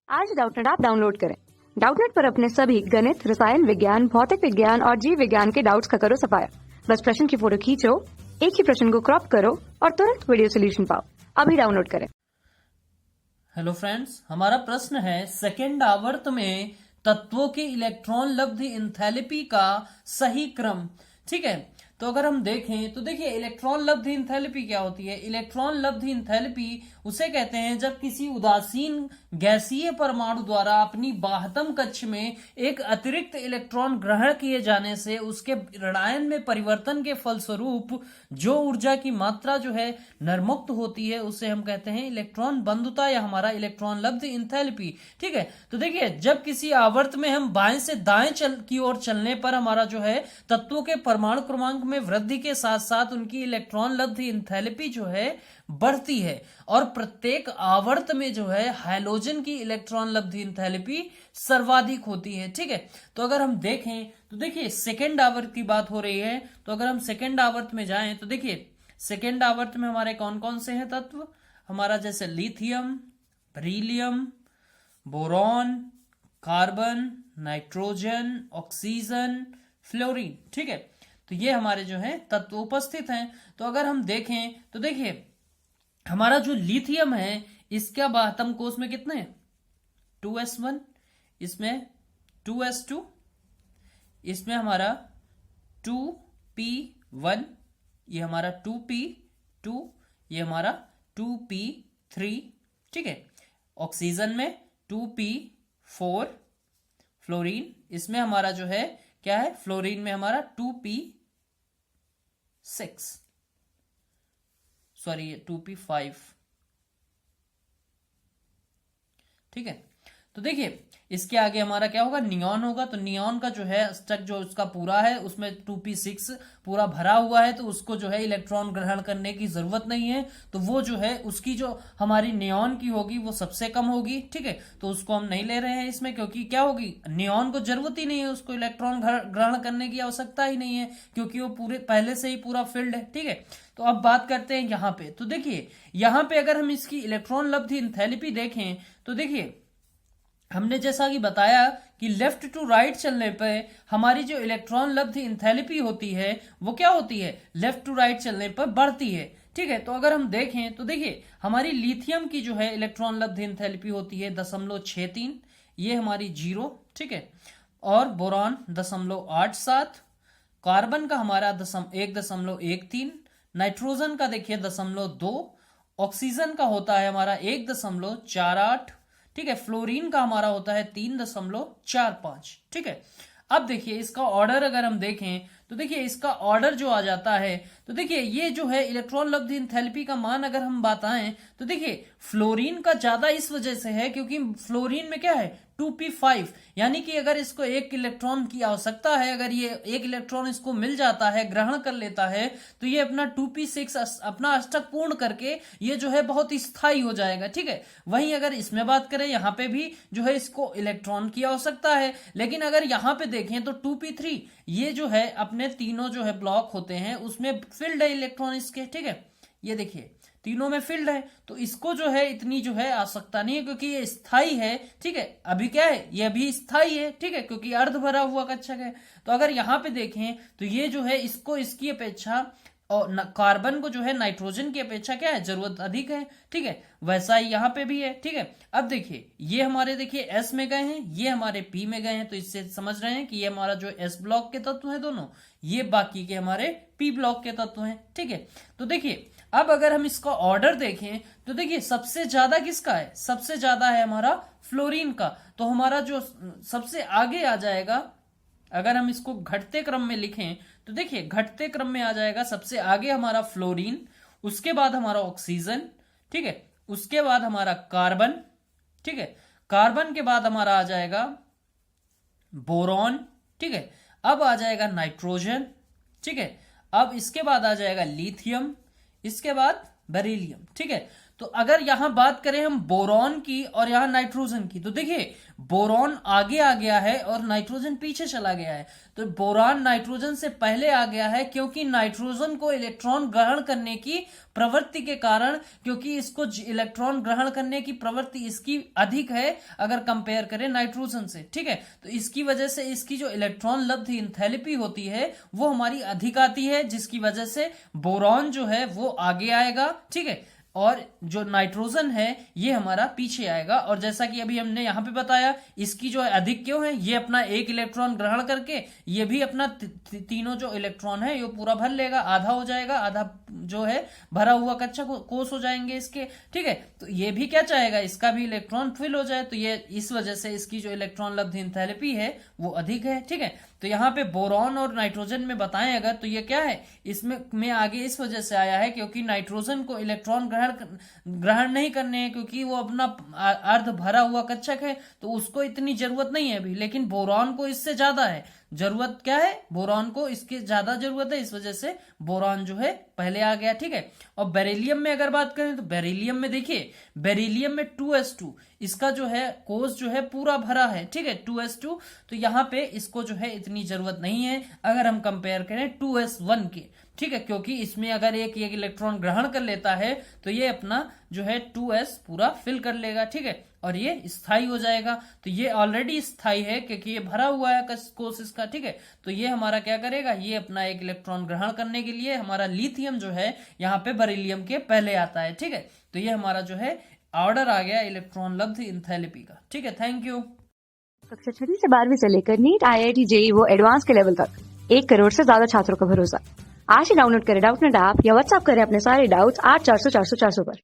आज Doubtnut app download करें। Doubtnut पर अपने सभी गणित, रसायन विज्ञान, भौतिक विज्ञान और जीव विज्ञान के डाउट्स का करो सफाया। बस प्रश्न की फोटो खींचो, एक ही प्रश्न को क्रॉप करो और तुरंत वीडियो सोल्यूशन पाओ। अभी डाउनलोड करें। हेलो फ्रेंड्स, हमारा प्रश्न है सेकेंड आवर्त में तत्वों की इलेक्ट्रॉन लब्धि एंथैल्पी का सही क्रम। ठीक है, तो अगर हम देखें तो देखिए इलेक्ट्रॉन लब्धि एंथैल्पी क्या होती है। इलेक्ट्रॉन लब्धि एंथैल्पी उसे कहते हैं जब किसी उदासीन गैसीय परमाणु द्वारा अपनी बाह्यतम कक्ष में एक अतिरिक्त इलेक्ट्रॉन ग्रहण किए जाने से उसके ऋणायन में परिवर्तन के फलस्वरूप जो ऊर्जा की मात्रा जो है निर्मुक्त होती है उसे हम कहते हैं इलेक्ट्रॉन बंधुता या हमारा इलेक्ट्रॉन लब्धि एंथैल्पी। ठीक है, तो देखिए जब किसी आवर्त में हम बाएं से दाएं की ओर चलने पर हमारा जो है तत्वों के परमाणु क्रमांक में वृद्धि के साथ साथ उनकी इलेक्ट्रॉन लब्धि एंथैल्पी जो है बढ़ती है और प्रत्येक आवर्त में जो है हाइड्रोजन की इलेक्ट्रॉन लब्धि एंथैल्पी सर्वाधिक होती है। ठीक है, तो अगर हम देखें तो देखिए सेकेंड आवर्त की बात हो रही है, तो अगर हम सेकेंड आवर्त में जाएं तो देखिए सेकेंड आवर्त में हमारे कौन कौन से हैं तत्व, हमारा जैसे lithium, beryllium, boron, carbon, nitrogen, oxygen, fluorine. ठीक है, तो ये हमारे जो है तत्व उपस्थित हैं। तो अगर हम देखें तो देखिए हमारा जो लिथियम है इसका बाह्यतम कोष में कितने 2s1, इसमें 2s2, इसमें हमारा 2p1, ये हमारा 2p2, ये हमारा 2p3। ठीक है, ऑक्सीजन में 2p4, फ्लोरीन इसमें हमारा जो है क्या है, फ्लोरीन में हमारा 2p6, सॉरी 2p5। ठीक है, तो देखिए इसके आगे हमारा क्या होगा, नियॉन होगा। तो नियॉन का जो है अष्टक जो उसका पूरा है उसमें 2p6 पूरा भरा हुआ है, तो उसको जो है इलेक्ट्रॉन ग्रहण करने की जरूरत नहीं है, तो वो जो है उसकी जो हमारी नियॉन की होगी वो सबसे कम होगी। ठीक है, तो उसको हम नहीं ले रहे हैं इसमें, क्योंकि क्या होगी, नियॉन को जरूरत ही नहीं है, उसको इलेक्ट्रॉन ग्रहण करने की आवश्यकता ही नहीं है क्योंकि वो पूरे पहले से ही पूरा फिल्ड है। ठीक है, तो अब बात करते हैं यहाँ पे। तो देखिए यहाँ पे अगर हम इसकी इलेक्ट्रॉन लब्धि एंथैल्पी देखें तो देखिए हमने जैसा कि बताया कि लेफ्ट टू राइट चलने पे हमारी जो इलेक्ट्रॉन लब्धि एंथैल्पी होती है वो क्या होती है, लेफ्ट टू राइट चलने पर बढ़ती है। ठीक है, तो अगर हम देखें तो देखिए हमारी लिथियम की जो है इलेक्ट्रॉन लब्धि एंथैल्पी होती है 0.63, ये हमारी 0। ठीक है, और बोरॉन 0.87, कार्बन का हमारा 1.13, नाइट्रोजन का देखिए 0.2, ऑक्सीजन का होता है हमारा 1.48। ठीक है, फ्लोरीन का हमारा होता है 3.45। ठीक है, अब देखिए इसका ऑर्डर अगर हम देखें तो देखिए इसका ऑर्डर जो आ जाता है, तो देखिए ये जो है इलेक्ट्रॉन लब्धि एंथैल्पी का मान अगर हम बताएं तो देखिए फ्लोरीन का ज्यादा इस वजह से है क्योंकि फ्लोरीन में क्या है 2p5, यानी कि अगर इसको एक इलेक्ट्रॉन की आवश्यकता है, अगर ये एक इलेक्ट्रॉन इसको मिल जाता है, ग्रहण कर लेता है, तो ये अपना 2p6 अपना अष्टक पूर्ण करके ये जो है बहुत स्थायी हो जाएगा। ठीक है, वहीं अगर इसमें बात करें यहाँ पे भी जो है इसको इलेक्ट्रॉन की आवश्यकता है, लेकिन अगर यहाँ पे देखें तो 2p3 ये जो है अपने तीनों जो है ब्लॉक होते हैं उसमें फिल्ड है इलेक्ट्रॉन इसके। ठीक है, ये देखिए तीनों में फील्ड है, तो इसको जो है इतनी जो है आवश्यकता नहीं है क्योंकि ये स्थायी है। ठीक है, अभी क्या है, ये अभी स्थायी है। ठीक है, क्योंकि अर्ध भरा हुआ कक्षक है। तो अगर यहाँ पे देखें तो ये जो है इसको इसकी अपेक्षा और कार्बन को जो है नाइट्रोजन की अपेक्षा क्या है, जरूरत अधिक है। ठीक है, वैसा ही यहाँ पे भी है। ठीक है, अब देखिए ये हमारे देखिए एस में गए हैं, ये हमारे पी में गए हैं, तो इससे समझ रहे हैं कि ये हमारा जो एस ब्लॉक के तत्व है दोनों, ये बाकी के हमारे पी ब्लॉक के तत्व हैं। ठीक है, तो देखिए अब अगर हम इसका ऑर्डर देखें तो देखिए सबसे ज्यादा किसका है, सबसे ज्यादा है हमारा फ्लोरीन का। तो हमारा जो सबसे आगे आ जाएगा, अगर हम इसको घटते क्रम में लिखें तो देखिए घटते क्रम में आ जाएगा सबसे आगे हमारा फ्लोरीन, उसके बाद हमारा ऑक्सीजन। ठीक है, उसके बाद हमारा कार्बन। ठीक है, कार्बन के बाद हमारा आ जाएगा बोरॉन। ठीक है, अब आ जाएगा नाइट्रोजन। ठीक है, अब इसके बाद आ जाएगा लिथियम, इसके बाद बेरिलियम। ठीक है, तो अगर यहां बात करें हम बोरॉन की और यहां नाइट्रोजन की, तो देखिए बोरॉन आगे आ गया है और नाइट्रोजन पीछे चला गया है। तो बोरॉन नाइट्रोजन से पहले आ गया है क्योंकि नाइट्रोजन को इलेक्ट्रॉन ग्रहण करने की प्रवृत्ति के कारण, क्योंकि इसको इलेक्ट्रॉन ग्रहण करने की प्रवृत्ति इसकी अधिक है अगर कंपेयर करें नाइट्रोजन से, ठीक है। तो इसकी वजह से इसकी जो इलेक्ट्रॉन लब्ध एंथैल्पी होती है वो हमारी अधिक आती है, जिसकी वजह से बोरॉन जो है वो आगे आएगा, ठीक है, और जो नाइट्रोजन है ये हमारा पीछे आएगा। और जैसा कि अभी हमने यहां पे बताया, इसकी जो है अधिक क्यों है, ये अपना एक इलेक्ट्रॉन ग्रहण करके ये भी अपना तीनों जो इलेक्ट्रॉन है ये पूरा भर लेगा, आधा हो जाएगा, आधा जो है भरा हुआ कच्चा कोष हो जाएंगे इसके, ठीक है। तो ये भी क्या चाहेगा, इसका भी इलेक्ट्रॉन फिल हो जाए, तो ये इस वजह से इसकी जो इलेक्ट्रॉन लब्ध एंथैल्पी है वो अधिक है, ठीक है। तो यहाँ पे बोरॉन और नाइट्रोजन में बताएं अगर, तो ये क्या है, इसमें में आगे इस वजह से आया है क्योंकि नाइट्रोजन को इलेक्ट्रॉन ग्रहण नहीं करने हैं, क्योंकि वो अपना अर्ध भरा हुआ कक्षक है, तो उसको इतनी जरूरत नहीं है अभी। लेकिन बोरॉन को इससे ज्यादा है जरूरत, क्या है, बोरॉन को इसकी ज्यादा जरूरत है, इस वजह से बोरॉन जो है पहले आ गया, ठीक है। और बेरिलियम में अगर बात करें तो बेरिलियम में देखिए, बेरिलियम में 2s2 इसका जो है कोष जो है पूरा भरा है, ठीक है, 2s2। तो यहाँ पे इसको जो है इतनी जरूरत नहीं है अगर हम कंपेयर करें 2s1 के, ठीक है, क्योंकि इसमें अगर एक इलेक्ट्रॉन ग्रहण कर लेता है तो ये अपना जो है 2s पूरा फिल कर लेगा, ठीक है, और ये स्थायी हो जाएगा। तो ये ऑलरेडी स्थायी है क्योंकि ये भरा हुआ है कोष इसका, ठीक है। तो ये हमारा क्या करेगा, ये अपना एक इलेक्ट्रॉन ग्रहण करने के लिए हमारा लिथियम जो है यहाँ पे बेरिलियम के पहले आता है, ठीक है। तो ये हमारा जो है ऑर्डर आ गया इलेक्ट्रॉन लब्ध एंथैल्पी का, ठीक है। Thank you. कक्षा 6 से 12वीं से लेकर नीट, IIT, JEE वो एडवांस के लेवल तक 1 करोड़ से ज्यादा छात्रों का भरोसा। आज ही डाउनलोड करें डाउटनेट ऐप या व्हाट्सएप करें अपने सारे डाउट्स 8400 400 400 पर।